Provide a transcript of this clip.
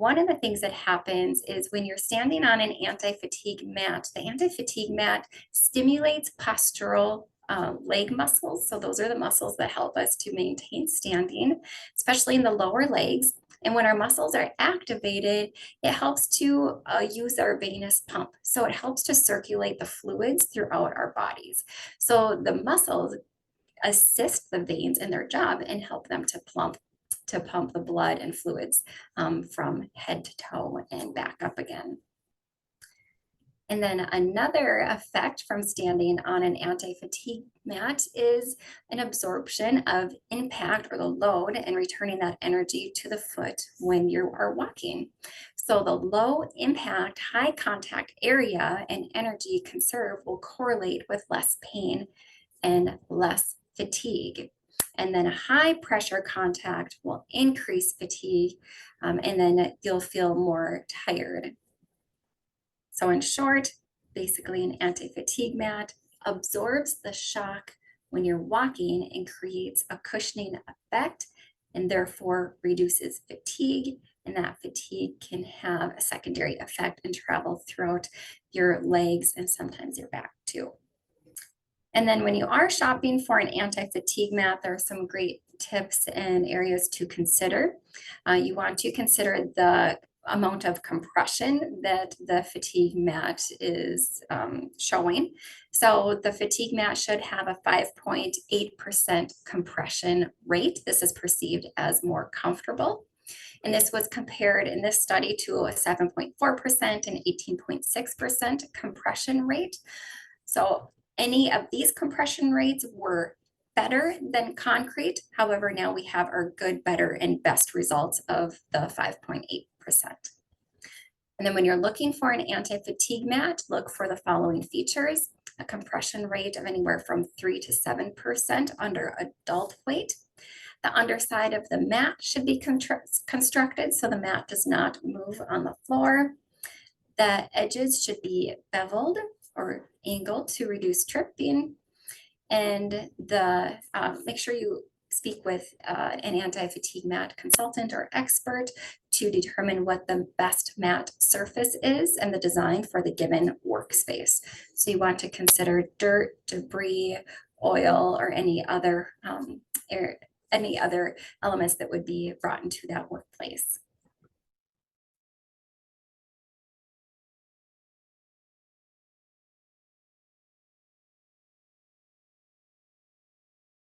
One of the things that happens is when you're standing on an anti-fatigue mat, the anti-fatigue mat stimulates postural leg muscles. So those are the muscles that help us to maintain standing, especially in the lower legs. And when our muscles are activated, it helps to use our venous pump. So it helps to circulate the fluids throughout our bodies. So the muscles assist the veins in their job and help them to pump the blood and fluids from head to toe and back up again. And then another effect from standing on an anti-fatigue mat is an absorption of impact or the load and returning that energy to the foot when you are walking. So the low impact, high contact area and energy conserved will correlate with less pain and less fatigue. And then a high pressure contact will increase fatigue, and then you'll feel more tired. So in short, basically an anti-fatigue mat absorbs the shock when you're walking and creates a cushioning effect and therefore reduces fatigue. And that fatigue can have a secondary effect and travel throughout your legs and sometimes your back too. And then when you are shopping for an anti-fatigue mat, there are some great tips and areas to consider. You want to consider the amount of compression that the fatigue mat is showing. So the fatigue mat should have a 5.8% compression rate. This is perceived as more comfortable. And this was compared in this study to a 7.4% and 18.6% compression rate. So any of these compression rates were better than concrete. However, now we have our good, better, and best results of the 5.8%. And then when you're looking for an anti-fatigue mat, look for the following features: a compression rate of anywhere from 3 to 7% under adult weight. The underside of the mat should be constructed so the mat does not move on the floor. The edges should be beveled or angled to reduce tripping. And make sure you speak with an anti-fatigue mat consultant or expert to determine what the best mat surface is and the design for the given workspace. So you want to consider dirt, debris, oil, or any other elements that would be brought into that workplace.